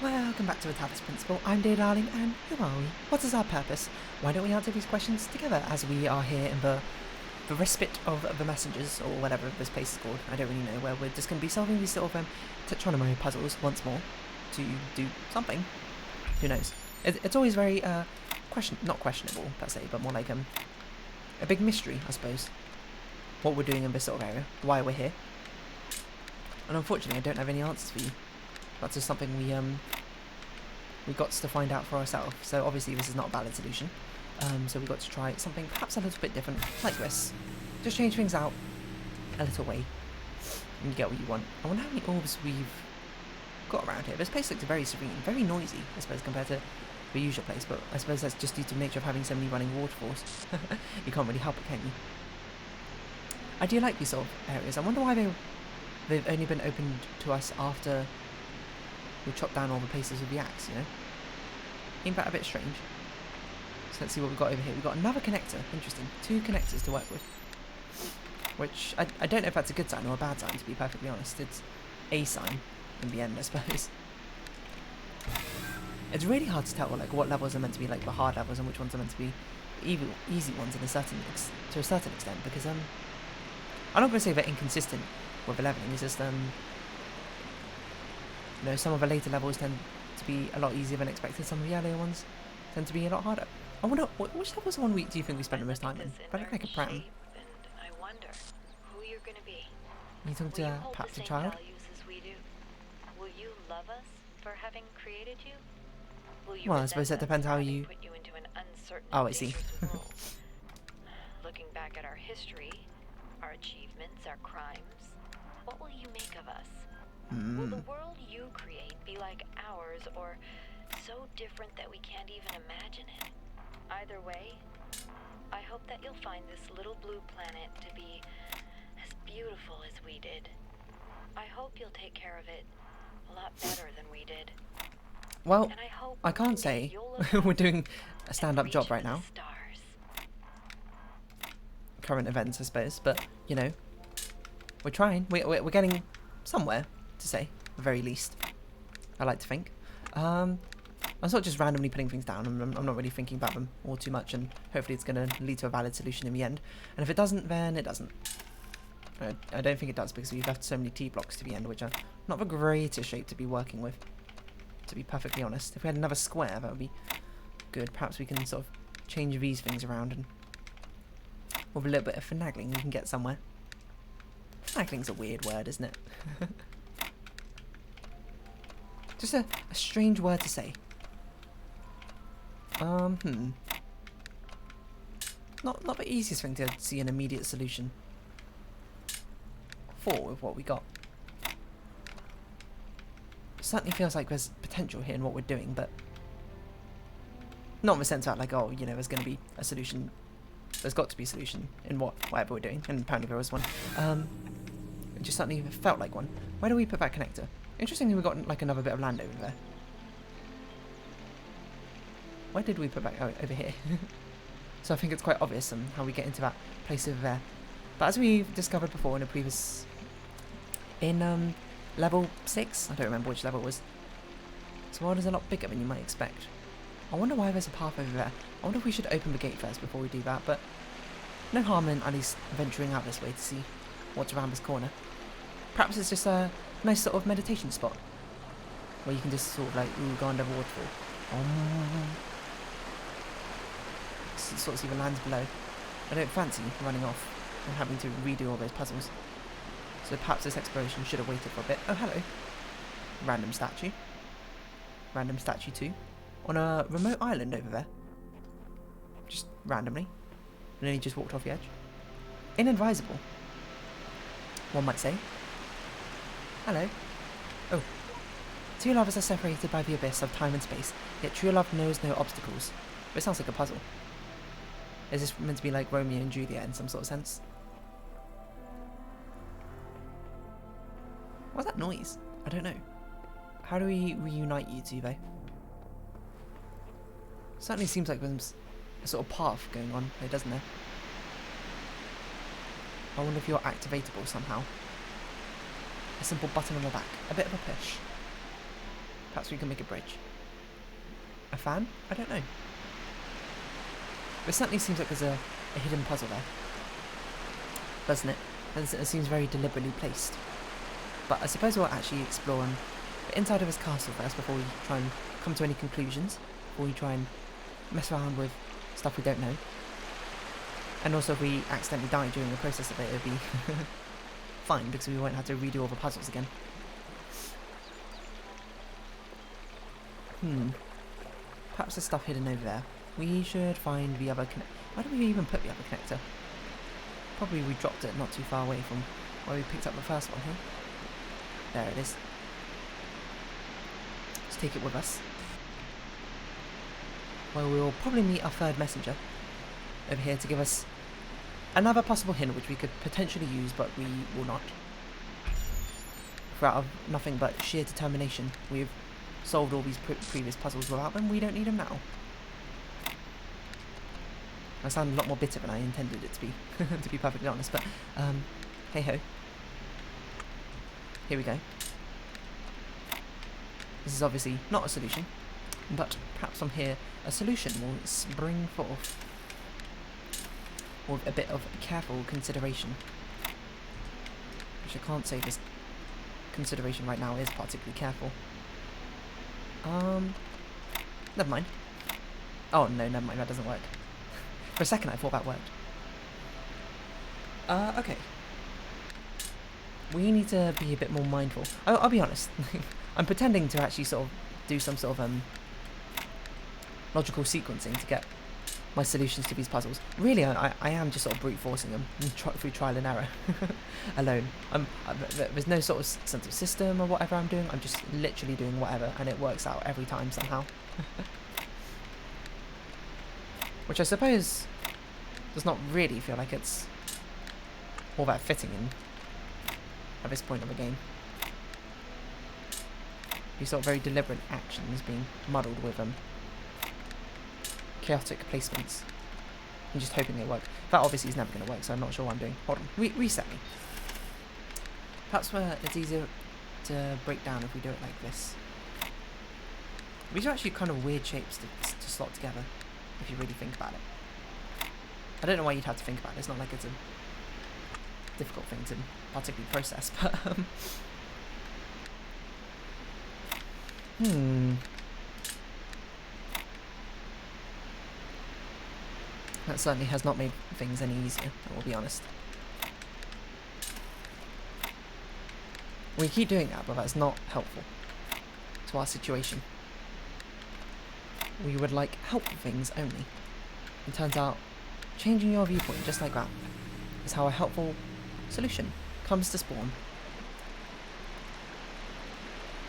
Welcome back to the Talos Principle. I'm dear darling, and who are we? What is our purpose? Why don't we answer these questions together as we are here in the respite of the messengers, or whatever this place is called. I don't really know, where we're just going to be solving these sort of Tetronomy puzzles once more to do something. Who knows? It's always very not questionable per se, but more like a big mystery, I suppose. What we're doing in this sort of area, why we're here. And unfortunately, I don't have any answers for you. That's just something we got to find out for ourselves. So obviously this is not a valid solution. So we got to try something perhaps a little bit different, like this. Just change things out a little way, and you get what you want. I wonder how many orbs we've got around here. This place looks very serene, very noisy, I suppose, compared to the usual place. But I suppose that's just due to the nature of having so many running waterfalls. You can't really help it, can you? I do like these sort of areas. I wonder why they've only been opened to us after we chopped down all the places with the axe, you know? Ain't that a bit strange? So let's see what we've got over here. We've got another connector. Interesting. 2 connectors to work with. Which, I don't know if that's a good sign or a bad sign, to be perfectly honest. It's a sign in the end, I suppose. It's really hard to tell like what levels are meant to be like the hard levels and which ones are meant to be easy ones to a certain extent, because I'm not going to say they're inconsistent with the leveling. It's just you know, some of the later levels tend to be a lot easier than expected. Some of the earlier ones tend to be a lot harder. I wonder, which level's the one do you think we spent the most time in? I look like a pram. I wonder who you're gonna be. You talking to perhaps a child? Will you love us for having created you? Will you Well, I suppose that depends how you... put you into an uncertain, Oh, I see. world? Looking back at our history, our achievements, our crimes, what will you make of us? Will the world you create be like ours, or so different that we can't even imagine it? Either way, I hope that you'll find this little blue planet to be as beautiful as we did. I hope you'll take care of it a lot better than we did. Well, And I hope I can't say we're doing a stand-up job right now. Current events, I suppose, but, you know, we're trying. We're getting somewhere, to say, at the very least. I like to think. I'm not just randomly putting things down. I'm not really thinking about them all too much, and hopefully it's going to lead to a valid solution in the end. And if it doesn't, then it doesn't. I don't think it does, because we've left so many T-blocks to the end, which are not the greatest shape to be working with, to be perfectly honest. If we had another square, that would be good. Perhaps we can sort of change these things around, and with a little bit of finagling, we can get somewhere. Finagling's a weird word, isn't it? Just a strange word to say. Not the easiest thing to see an immediate solution for with what we got. It certainly feels like there's potential here in what we're doing, but not in the sense that like, oh, you know, there's going to be a solution. There's got to be a solution in whatever we're doing, and apparently there was one. It just certainly felt like one. Where do we put that connector? Interestingly, we got like another bit of land over there. Where did we put that? Oh, over here. So I think it's quite obvious how we get into that place over there. But as we've discovered before in a previous... in level 6? I don't remember which level it was. This world is a lot bigger than you might expect. I wonder why there's a path over there. I wonder if we should open the gate first before we do that, but no harm in at least venturing out this way to see what's around this corner. Perhaps it's just a nice sort of meditation spot where you can just sort of like go under the waterfall. Sort of see the lands below. I don't fancy running off and having to redo all those puzzles. So perhaps this exploration should have waited for a bit. Oh, hello. Random statue. Random statue too. On a remote island over there. Just randomly. And then he just walked off the edge. Inadvisable, one might say. Hello. Oh. Two lovers are separated by the abyss of time and space, yet true love knows no obstacles. But it sounds like a puzzle. Is this meant to be like Romeo and Juliet in some sort of sense? What's that noise? I don't know. How do we reunite you two, though? Certainly seems like there's a sort of path going on here, doesn't there? I wonder if you're activatable somehow. A simple button on the back. A bit of a push. Perhaps we can make a bridge. A fan? I don't know. But it certainly seems like there's a hidden puzzle there. Doesn't it? And it seems very deliberately placed. But I suppose we'll actually explore the inside of his castle first before we try and come to any conclusions. Before we try and mess around with stuff we don't know. And also if we accidentally die during the process of it, it'll be fine because we won't have to redo all the puzzles again. Perhaps there's stuff hidden over there. We should find the other connector. Why did we even put the other connector? Probably we dropped it not too far away from where we picked up the first one here. There it is. Let's take it with us. Well, we'll probably meet our third messenger over here to give us another possible hint which we could potentially use, but we will not. For out of nothing but sheer determination, we've solved all these previous puzzles without them. We don't need them now. I sound a lot more bitter than I intended it to be, to be perfectly honest, but hey ho. Here we go. This is obviously not a solution, but perhaps from here a solution will spring forth with a bit of careful consideration. Which I can't say this consideration right now is particularly careful. Never mind. Oh no, never mind, that doesn't work. For a second I thought that worked. Okay. We need to be a bit more mindful. I'll be honest. I'm pretending to actually sort of do some sort of logical sequencing to get my solutions to these puzzles. Really, I am just sort of brute forcing them through trial and error alone. There's no sort of sense of system or whatever I'm doing. I'm just literally doing whatever, and it works out every time somehow. Which I suppose does not really feel like it's all that fitting in at this point of the game. These sort of very deliberate actions being muddled with chaotic placements and just hoping they work. That obviously is never going to work, so I'm not sure what I'm doing. Hold on, reset me. Perhaps it's easier to break down if we do it like this. These are actually kind of weird shapes to slot together, if you really think about it. I don't know why you'd have to think about it. It's not like it's a difficult thing to particularly process, but that certainly has not made things any easier, I will be honest. We keep doing that, but that's not helpful to our situation. We would like helpful things only. It turns out, changing your viewpoint just like that is how a helpful solution comes to spawn.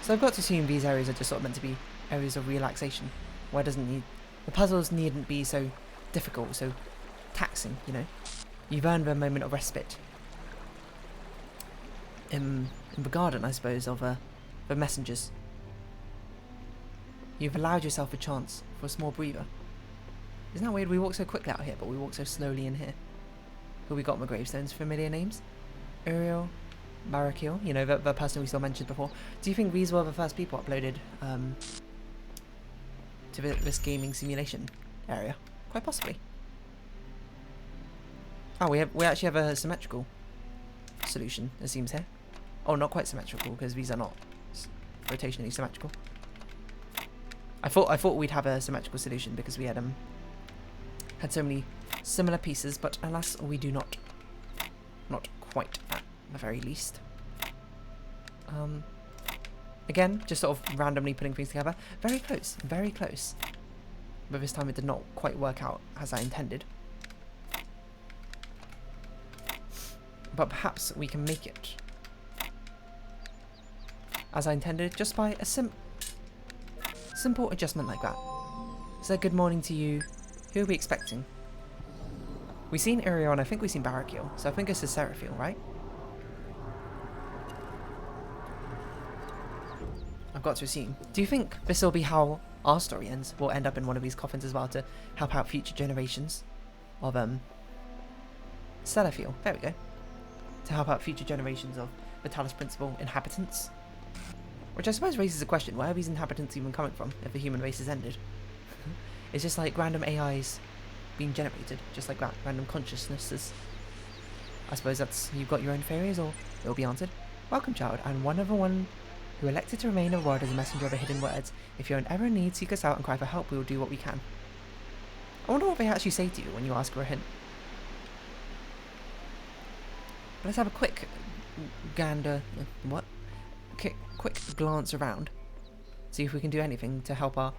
So I've got to assume these areas are just sort of meant to be areas of relaxation, where the puzzles needn't be so difficult, so taxing, you know. You've earned a moment of respite in the garden, I suppose, of the messengers. You've allowed yourself a chance for a small breather. Isn't that weird? We walk so quickly out here, but we walk so slowly in here. Who we got on the gravestones? Familiar names? Uriel, Barakil, you know, the person we still mentioned before. Do you think these were the first people uploaded to this gaming simulation area? Quite possibly. Oh, we actually have a symmetrical solution, it seems here. Oh, not quite symmetrical, because these are not rotationally symmetrical. I thought we'd have a symmetrical solution because we had so many similar pieces, but alas, we do not. Not quite, at the very least. Again, just sort of randomly putting things together. Very close, very close. But this time it did not quite work out as I intended. But perhaps we can make it as I intended, just by a simple adjustment like that. So good morning to you. Who are we expecting? We've seen Uriel and I think we've seen Barakil, so I think this is Seraphil, right? I've got to assume. Do you think this will be how our story ends? We'll end up in one of these coffins as well to help out future generations of Seraphil. There we go. To help out future generations of the Talos Principal inhabitants. Which I suppose raises a question, where are these inhabitants even coming from if the human race is ended? It's just like random AIs being generated, just like that, random consciousnesses. I suppose that's, you've got your own theories, or it'll be answered. Welcome, child, and one of the one who elected to remain a world as a messenger of the hidden words. If you're in ever in need, seek us out and cry for help, we will do what we can. I wonder what they actually say to you when you ask for a hint. Let's have a quick gander, quick glance around. See if we can do anything to help our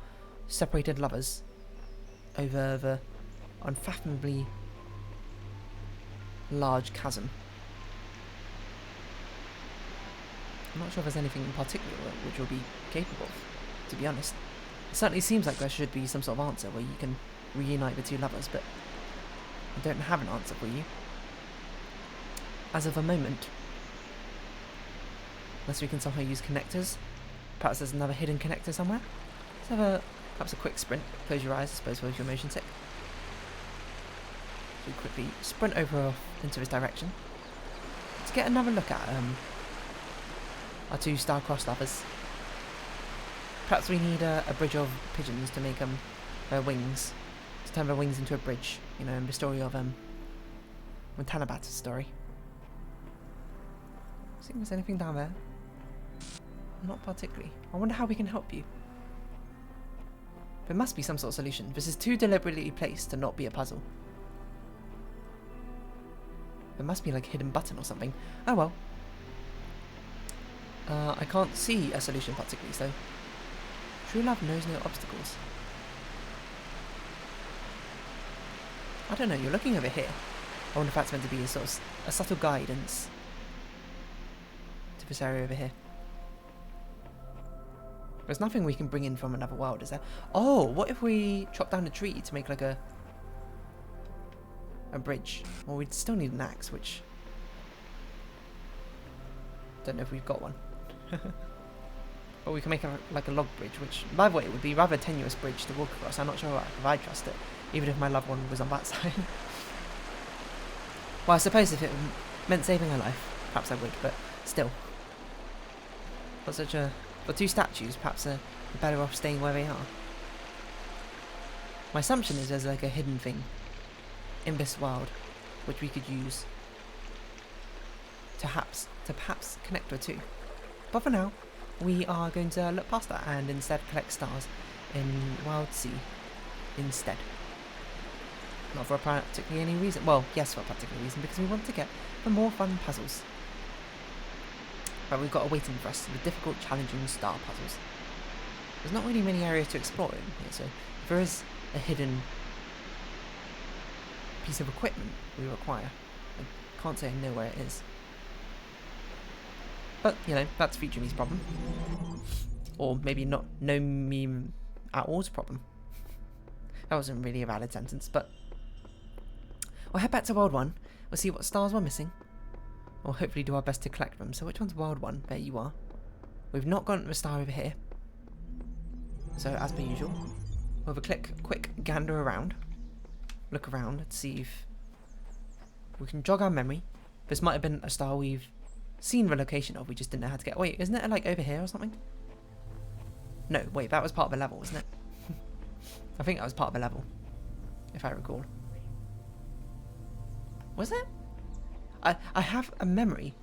separated lovers over the unfathomably large chasm. I'm not sure if there's anything in particular which will be capable of, to be honest. It certainly seems like there should be some sort of answer where you can reunite the two lovers, but I don't have an answer for you. As of a moment. Unless we can somehow use connectors. Perhaps there's another hidden connector somewhere. Let's have perhaps a quick sprint. Close your eyes, I suppose, if you're motion sick. So quickly sprint over into this direction. To get another look at our two star-crossed lovers. Perhaps we need a bridge of pigeons to make their wings. To turn their wings into a bridge. You know, in the story of Tanabat's story. See if there's anything down there. Not particularly. I wonder how we can help you. There must be some sort of solution. This is too deliberately placed to not be a puzzle. There must be like a hidden button or something. Oh well. I can't see a solution particularly, so true love knows no obstacles. I don't know, you're looking over here. I wonder if that's meant to be a sort of a subtle guidance to this area over here. There's nothing we can bring in from another world, is there? Oh, what if we chop down a tree to make like a bridge? Well, we'd still need an axe, which don't know if we've got one. But we can make like a log bridge, which, by the way, would be a rather tenuous bridge to walk across. I'm not sure if I trust it, even if my loved one was on that side. Well, I suppose if it meant saving her life, perhaps I would, but still. For such a... For two statues, perhaps they're better off staying where they are. My assumption is there's like a hidden thing in this world which we could use to perhaps connect her to. But for now, we are going to look past that and instead collect stars in Wild Sea instead. Not for particularly any reason. Well, yes, for a particular reason, because we want to get the more fun puzzles. But we've got awaiting for us the difficult, challenging star puzzles. There's not really many areas to explore in here, so if there is a hidden piece of equipment we require, I can't say I know where it is. But, you know, that's Future Me's problem. Or maybe not no me at all's problem. That wasn't really a valid sentence, but we'll head back to World 1. We'll see what stars we're missing. Or hopefully do our best to collect them. So which one's World 1? There you are. We've not got a star over here. So as per usual, we'll have a quick gander around. Look around and see if we can jog our memory. This might have been a star we've seen the location of, we just didn't know how to get... Wait, isn't it like over here or something? No, wait, that was part of the level, wasn't it? I think that was part of the level, if I recall. Was it? I have a memory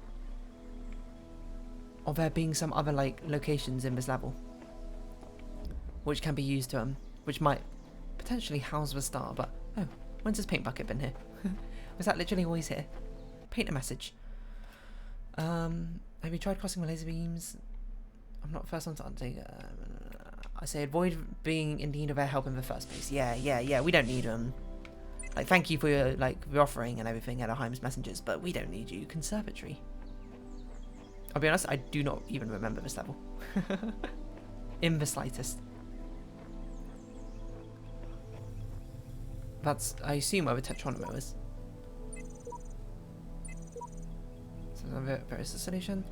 of there being some other like locations in this level which can be used to which might potentially house the star, but oh, when's this paint bucket been here? Was that literally always here? Paint a message. Have you tried crossing the laser beams? I'm not the first one to undertake. I say avoid being in need of their help in the first place. Yeah. We don't need like, thank you for your your offering and everything at Heim's messengers, but we don't need you. Conservatory. I'll be honest, I do not even remember this level. In the slightest. That's, I assume, where the Tetronimo is. So there is a solution.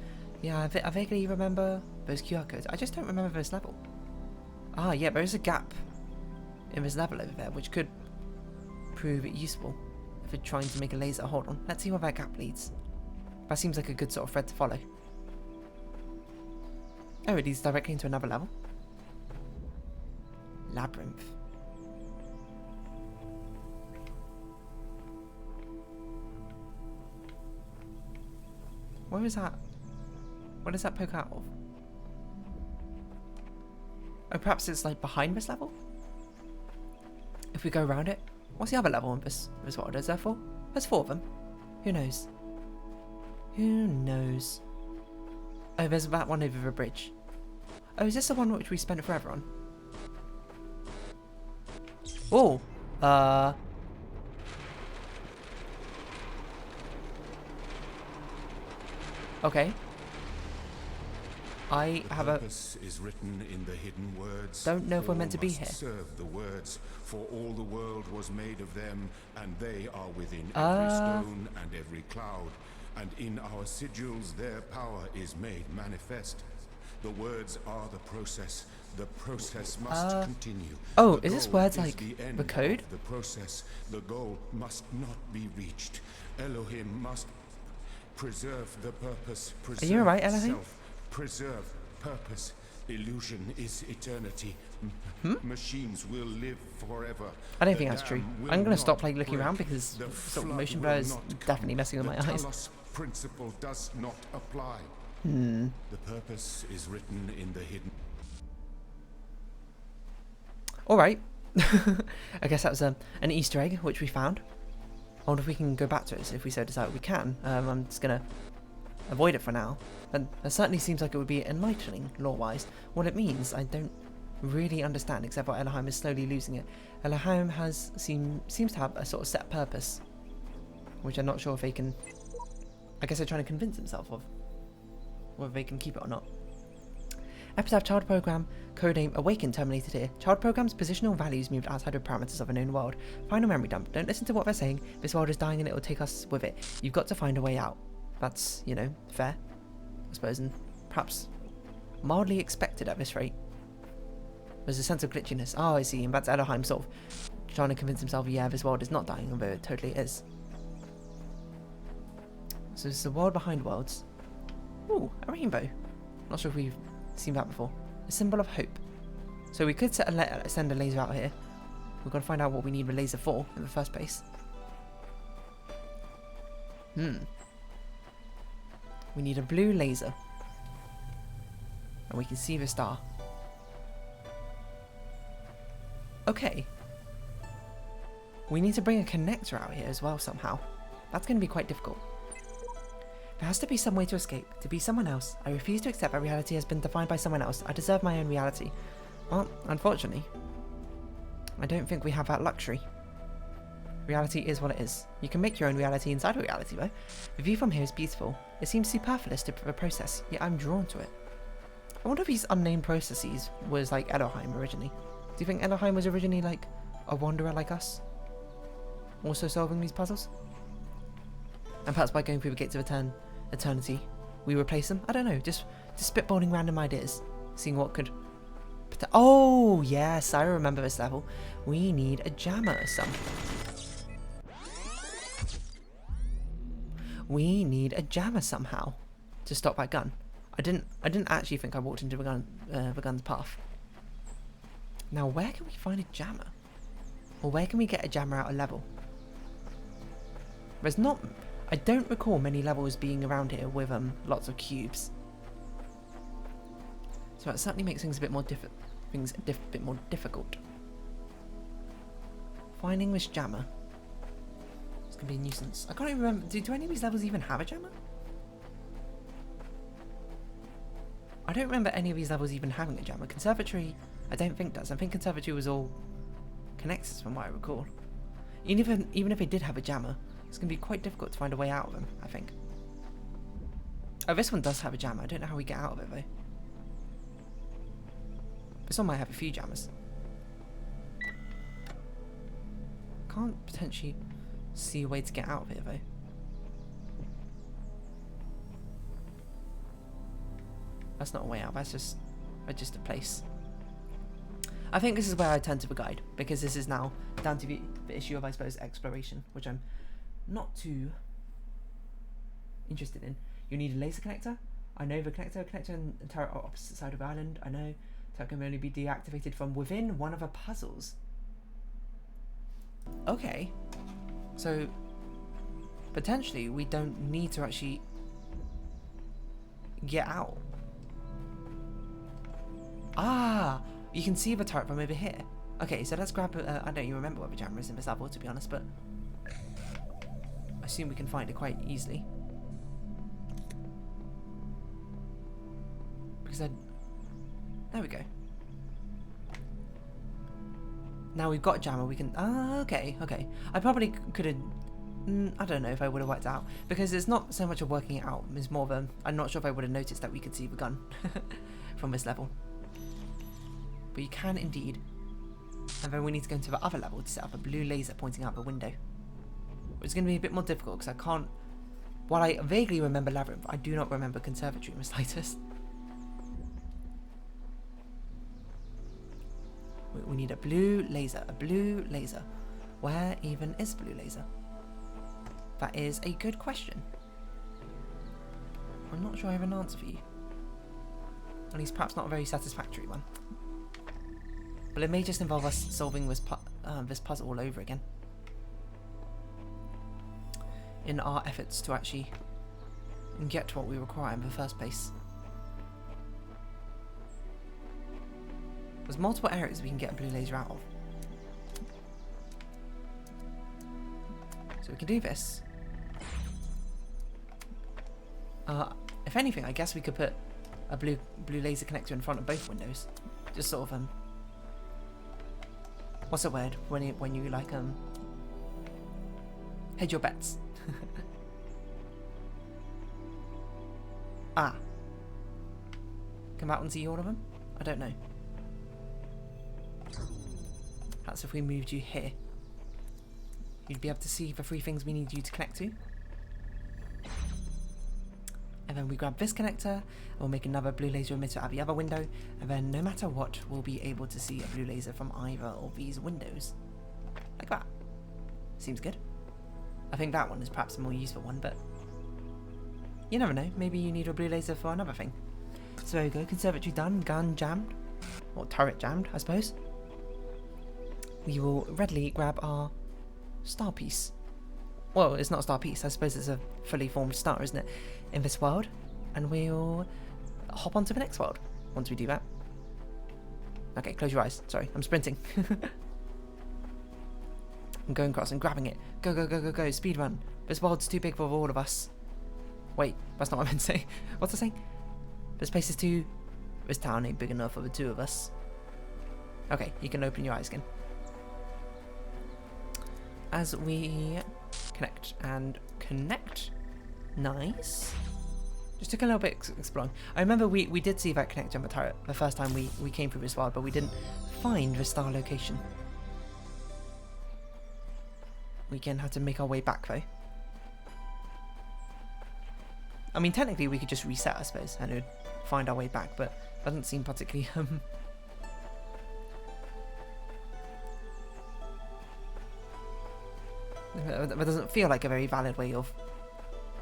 Yeah, I vaguely remember those QR codes. I just don't remember this level. Ah, yeah, there is a gap in this level over there, which could prove useful if we're trying to make a laser. Hold on, let's see where that gap leads. That seems like a good sort of thread to follow. Oh, it leads directly into another level. Labyrinth. Where is that? What does that poke out of? Oh, perhaps it's like behind this level? If we go around it? What's the other level in this world? Is there 4? There's 4 of them. Who knows? Who knows? Oh, there's that one over the bridge. Oh, is this the one which we spent forever on? Oh! Okay. I have a purpose is written in the hidden words. Don't know if we're meant to be All here. must serve the words, for all the world was made of them, and they are within every stone and every cloud. And in our sigils their power is made manifest. The words are the process. The process must continue. Oh, The is this goal words is like the end the code? of the process. The goal must not be reached. Elohim must preserve the purpose. Preserve you alright, Elohim? self, preserve purpose. Illusion is eternity. Machines will live forever. I don't The think that's true. dam will I'm gonna not stop like looking break. around because The sort of flood motion will blur is not come. definitely messing with my The eyes. Talos principle does not apply. The purpose is written in the hidden. Alright. I guess that was an Easter egg which we found. I wonder if we can go back to it, so if we so decide we can. I'm just gonna avoid it for now. And it certainly seems like it would be enlightening, lore-wise. What it means, I don't really understand, except for Elohim is slowly losing it. Elohim seems to have a sort of set purpose, which I'm not sure if they can... I guess they're trying to convince themselves of whether they can keep it or not. Epitaph child program, codename Awaken terminated here. Child program's positional values moved outside of parameters of a known world. Final memory dump. Don't listen to what they're saying. This world is dying and it will take us with it. You've got to find a way out. That's, you know, fair, I suppose, and perhaps mildly expected at this rate. There's a sense of glitchiness. Oh, I see. And that's Elohim sort of trying to convince himself, yeah, this world is not dying, although it totally is. So this is the world behind worlds. Ooh, a rainbow. Not sure if we've seen that before. A symbol of hope. So we could send a laser out here. We've got to find out what we need the laser for in the first place. We need a blue laser. And we can see the star. Okay. We need to bring a connector out here as well somehow. That's going to be quite difficult. There has to be some way to escape, to be someone else. I refuse to accept that reality has been defined by someone else. I deserve my own reality. Well, unfortunately, I don't think we have that luxury. Reality is what it is. You can make your own reality inside of reality, though. The view from here is beautiful. It seems superfluous to the process, yet I'm drawn to it. I wonder if these unnamed processes was like Elohim originally. Do you think Elohim was originally like a wanderer like us? Also solving these puzzles? And perhaps by going through the gates of eternity, we replace them? I don't know, just spitballing random ideas. Seeing what could... Oh, yes, I remember this level. We need a jammer or something. We need a jammer somehow to stop that gun. I didn't actually think I walked into the gun's path. Now, where can we find a jammer? Or where can we get a jammer out of level? There's not... I don't recall many levels being around here with lots of cubes. So that certainly makes things a bit more difficult. Finding this jammer. It's gonna be a nuisance. I can't even remember. Do any of these levels even have a jammer? I don't remember any of these levels even having a jammer. Conservatory, I don't think does. I think Conservatory was all connected from what I recall. Even if they did have a jammer, it's going to be quite difficult to find a way out of them, I think. Oh, this one does have a jammer. I don't know how we get out of it, though. This one might have a few jammers. Can't potentially see a way to get out of here, though. That's not a way out. That's just a place. I think this is where I turn to the guide, because this is now down to the issue of, I suppose, exploration, which I'm not too interested in. You need a laser connector, I know the connector and turret are opposite side of the island. I know turret can only be deactivated from within one of the puzzles. Okay. So, potentially, we don't need to actually get out. Ah! You can see the turret from over here. Okay, so let's grab... I don't even remember what the jammer is in this level, to be honest, but... I assume we can find it quite easily. Because I... There we go. Now we've got a jammer, we can... Ah, okay. I probably could have... I don't know if I would have worked it out. Because it's not so much of working it out. It's more of a... I'm not sure if I would have noticed that we could see the gun from this level. But you can indeed. And then we need to go into the other level to set up a blue laser pointing out the window. It's going to be a bit more difficult because I can't... While I vaguely remember Labyrinth, I do not remember Conservatory in the slightest. We need a blue laser. Where even is blue laser? That is a good question. I'm not sure I have an answer for you. At least perhaps not a very satisfactory one. But it may just involve us solving this puzzle all over again. In our efforts to actually get to what we require in the first place. There's multiple areas we can get a blue laser out of. So we can do this. If anything, I guess we could put a blue laser connector in front of both windows. Just sort of what's the word when you like hedge your bets. Ah. Come out and see all of them? I don't know. That's if we moved you here. You'd be able to see the three things we need you to connect to. And then we grab this connector, and we'll make another blue laser emitter at the other window, and then no matter what, we'll be able to see a blue laser from either of these windows. Like that. Seems good. I think that one is perhaps a more useful one, but you never know, maybe you need a blue laser for another thing. So there we go, conservatory done, gun jammed, or turret jammed, I suppose. We will readily grab our star piece. Well, it's not a star piece, I suppose it's a fully formed star, isn't it, in this world, and we'll hop onto the next world once we do that. Okay, close your eyes, sorry, I'm sprinting. I'm going across and grabbing it. Go, go, go, go, go, speed run. This world's too big for all of us. Wait, that's not what I meant to say. What's I saying? This place is too... This town ain't big enough for the two of us. Okay, you can open your eyes again. As we connect and connect. Nice. Just took a little bit exploring. I remember we did see that connector on the turret the first time we came through this world, but we didn't find the star location. We can have to make our way back though. I mean, technically we could just reset, I suppose, and it would find our way back, but that doesn't seem particularly that doesn't feel like a very valid way of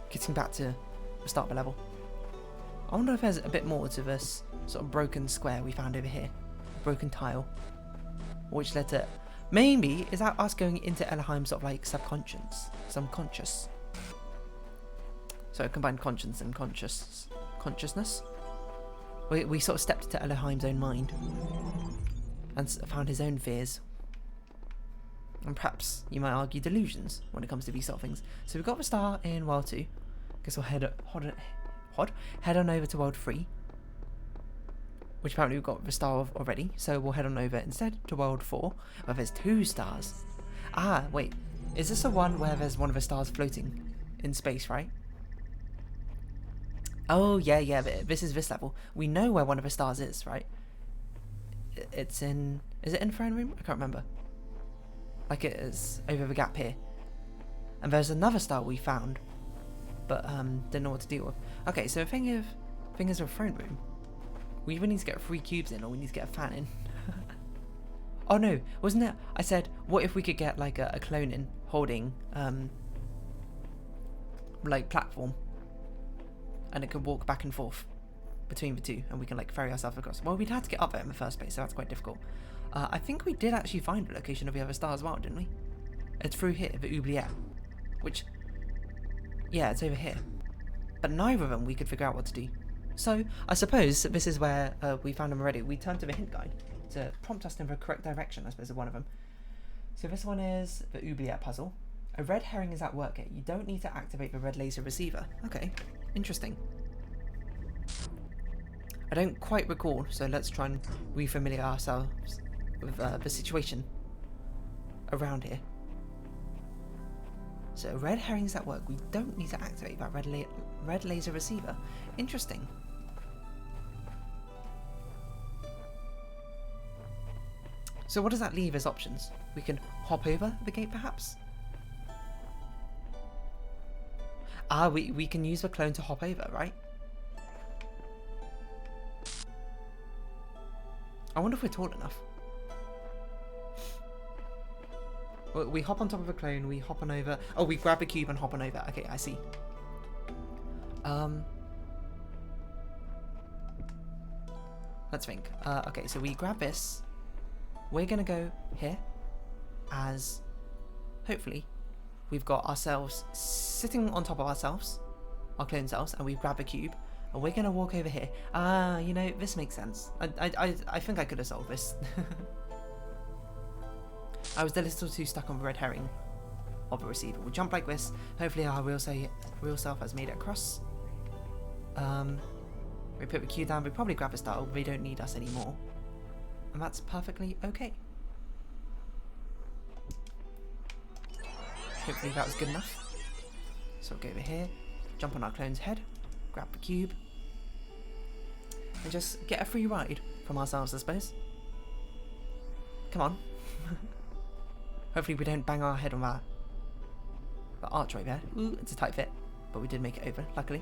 getting back to the start of the level. I wonder if there's a bit more to this sort of broken square we found over here. Broken tile. Which led to... Maybe, is that us going into Elohim's sort of like subconscious? So combined conscience and consciousness. We sort of stepped into Elohim's own mind. And found his own fears. And perhaps, you might argue, delusions when it comes to these sort of things. So we've got the star in World 2. Guess we'll head on over to World 3. Which apparently we've got the star of already. So we'll head on over instead to World 4. Where there's 2 stars. Ah, wait. Is this the one where there's one of the stars floating in space, right? Oh, yeah, this is this level. We know where one of the stars is, right? It's in... Is it in Throne Room? I can't remember. Like it is over the gap here. And there's another star we found, but didn't know what to deal with. Okay, so the thing is with Throne Room, we either need to get 3 cubes in or we need to get a fan in. Oh no, wasn't it? I said, what if we could get like a clone in holding like platform? and it can walk back and forth between the two, and we can like ferry ourselves across. Well, we'd had to get up there in the first place, so that's quite difficult. I think we did actually find the location of the other star as well, didn't we? It's through here, the oubliette, which, yeah, it's over here. But neither of them we could figure out what to do. So I suppose this is where we found them already. We turned to the hint guide to prompt us in the correct direction, I suppose, of one of them. So this one is the oubliette puzzle. A red herring is at work here. You don't need to activate the red laser receiver. Okay, interesting. I don't quite recall, so let's try and refamiliar ourselves with the situation around here. So red herring's at work. We don't need to activate that red laser receiver. Interesting. So what does that leave as options? We can hop over the gate, perhaps? Ah, we can use the clone to hop over, right? I wonder if we're tall enough. Well, we hop on top of a clone, we hop on over. Oh, we grab a cube and hop on over. Okay, I see. Let's think. Okay, so we grab this. We're gonna go here, as hopefully we've got ourselves sitting on top of ourselves, our clone selves, and we grab a cube, and we're gonna walk over here. Ah, you know, this makes sense. I think I could have solved this. I was a little too stuck on the red herring of the receiver. We'll jump like this. Hopefully our real self has made it across. We put the cube down. We probably grab a star. They don't need us anymore. And that's perfectly okay. Hopefully that was good enough. So we'll go over here, jump on our clone's head, grab the cube, and just get a free ride from ourselves, I suppose. Come on. Hopefully we don't bang our head on that arch right there. Ooh, it's a tight fit, but we did make it over, luckily.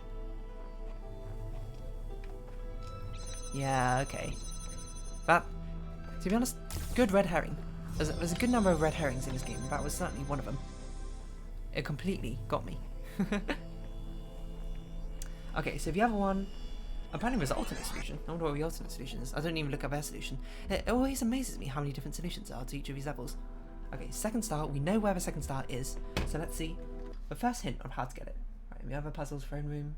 Yeah, okay. That, to be honest, good red herring. There's a good number of red herrings in this game. That was certainly one of them. It completely got me. Okay, so the other one, apparently there's an alternate solution. I wonder what the alternate solution is. I don't even look up their solution. It always amazes me how many different solutions there are to each of these levels. Okay, second star. We know where the second star is, so let's see the first hint on how to get it. Right, we have a puzzles throne room.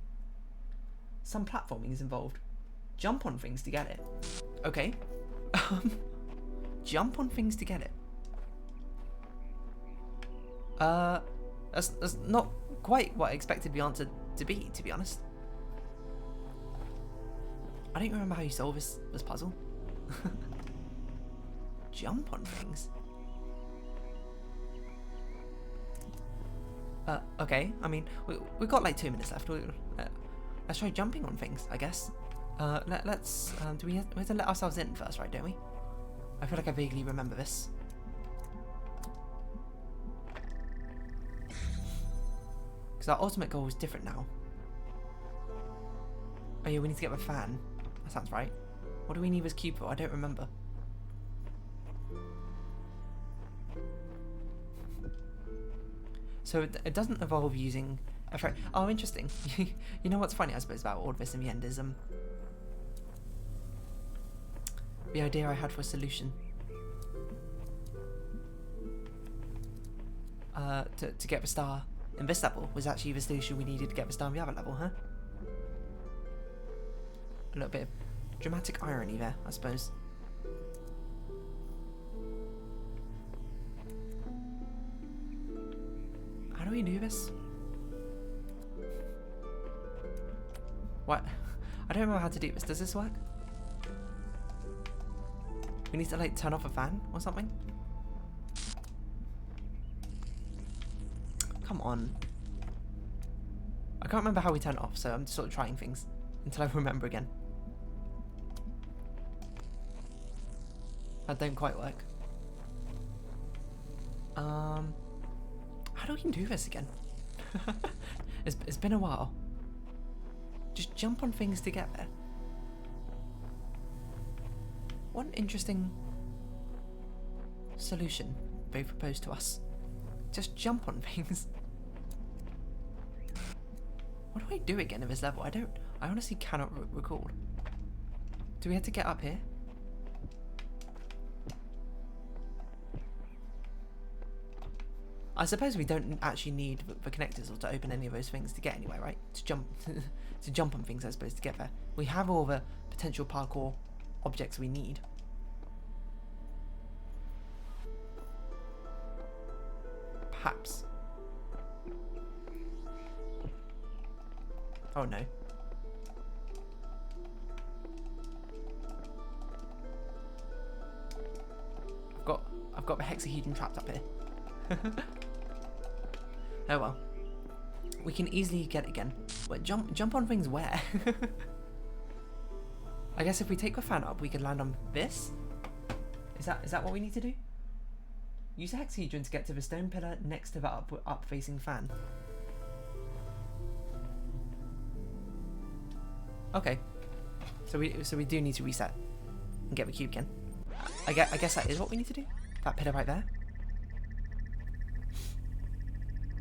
Some platforming is involved. Jump on things to get it. Okay. Jump on things to get it. That's not quite what I expected the answer to be honest. I don't remember how you solve this puzzle. Jump on things. Okay. I mean, we've got like 2 minutes left. Let's try jumping on things, I guess. Let's. We have to let ourselves in first, right? Don't we? I feel like I vaguely remember this. Because our ultimate goal is different now. Oh yeah, we need to get the fan. That sounds right. What do we need this cube for? I don't remember. So it doesn't involve using a threat. Oh, interesting. You know what's funny, I suppose, about all of this in the end is the idea I had for a solution. To get the star in this level was actually the solution we needed to get the star in the other level, huh? A little bit of dramatic irony there, I suppose. How do we do this? What? I don't remember how to do this. Does this work? We need to like turn off a fan or something? Come on. I can't remember how we turn it off, so I'm just sort of trying things until I remember again. That don't quite work. How do we do this again? It's been a while. Just jump on things to get there. What an interesting solution they proposed to us. Just jump on things. What do I do again in this level? I honestly cannot recall. Do we have to get up here? I suppose we don't actually need the connectors or to open any of those things to get anywhere, right? To jump, to jump on things, I suppose, to get there. We have all the potential parkour objects we need. Perhaps. Oh no. I've got the hexahedron trapped up here. Oh well. We can easily get it again. Wait, jump on things where? I guess if we take the fan up, we can land on this. Is that what we need to do? Use the hexahedron to get to the stone pillar next to the up facing fan. Okay. So we do need to reset and get the cube again. I guess that is what we need to do. That pillar right there.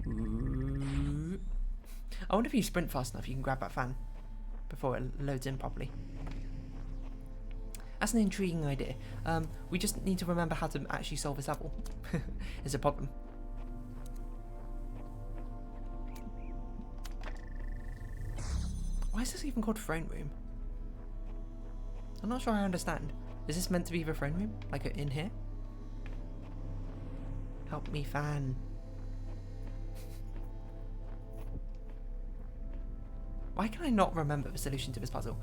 Ooh. I wonder if you sprint fast enough, you can grab that fan before it loads in properly. That's an intriguing idea. We just need to remember how to actually solve this level. Is a problem. Why is this even called throne room? I'm not sure I understand. Is this meant to be the throne room? Like in here? Help me, fan. Why can I not remember the solution to this puzzle?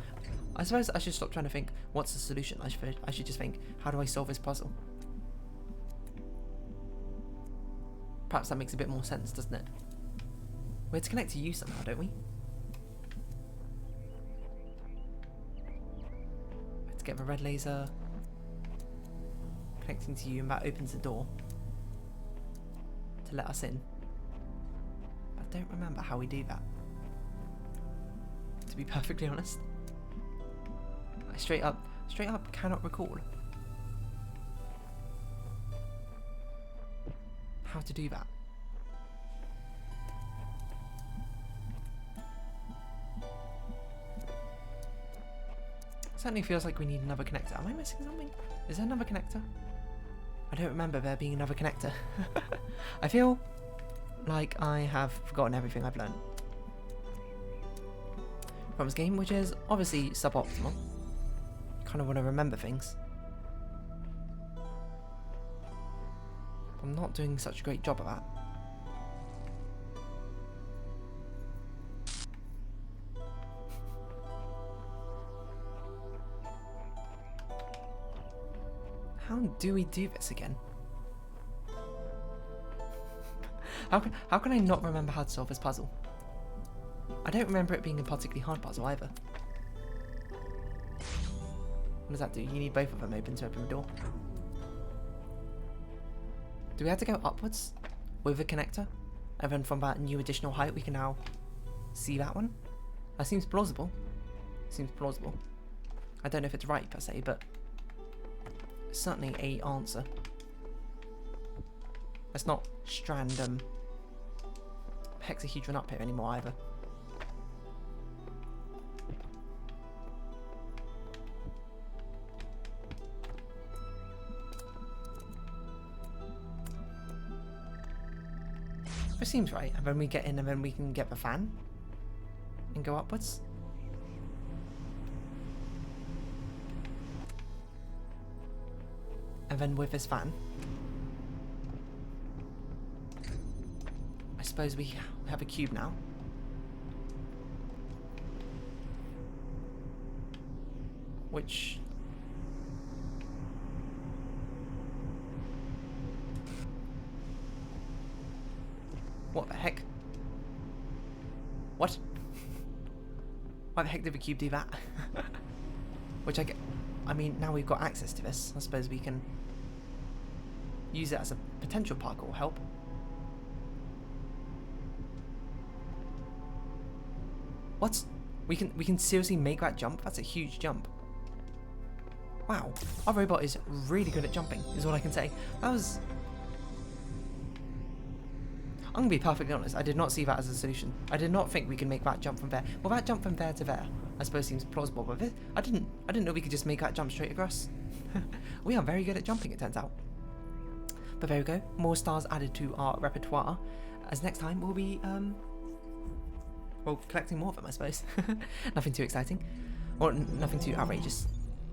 I suppose I should stop trying to think, what's the solution? I should just think, how do I solve this puzzle? Perhaps that makes a bit more sense, doesn't it? We have to connect to you somehow, don't we? We have to get the red laser connecting to you, and that opens the door to let us in. I don't remember how we do that, to be perfectly honest. I straight up cannot recall how to do that. Certainly feels like we need another connector. Am I missing something? Is there another connector? I don't remember there being another connector. I feel like I have forgotten everything I've learned from this game, which is obviously suboptimal. Kind of want to remember things. I'm not doing such a great job of that. How do we do this again? How can I not remember how to solve this puzzle? I don't remember it being a particularly hard puzzle either. What does that do? You need both of them open to open the door. Do we have to go upwards with a connector? And then from that new additional height we can now see that one? That seems plausible. Seems plausible. I don't know if it's right per se, but certainly a answer. Let's not strand hexahedron up here anymore either. It seems right, and then we get in and then we can get the fan and go upwards. And then with this fan, I suppose we have a cube now. Which... what the heck? What? Why the heck did the cube do that? Which I mean, now we've got access to this, I suppose we can use it as a potential parkour help. What? We can seriously make that jump? That's a huge jump. Wow, our robot is really good at jumping, is all I can say. That was... I'm going to be perfectly honest, I did not see that as a solution. I did not think we could make that jump from there. Well, that jump from there to there I suppose seems plausible, but I didn't know we could just make that jump straight across. We are very good at jumping, it turns out. But there we go, more stars added to our repertoire, as next time we'll be, well, collecting more of them, I suppose. Nothing too exciting, or nothing too outrageous.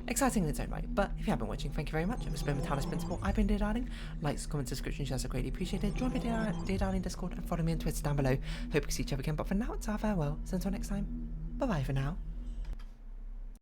Exciting in its own right, but if you have been watching, thank you very much. It was been with Talos Principal. I've been Dear Darling. Likes, comments, subscriptions, shares are greatly appreciated. Join me Dear Darling Discord and follow me on Twitter down below. Hope to see each other again, but for now, it's our farewell. So until next time, bye bye for now.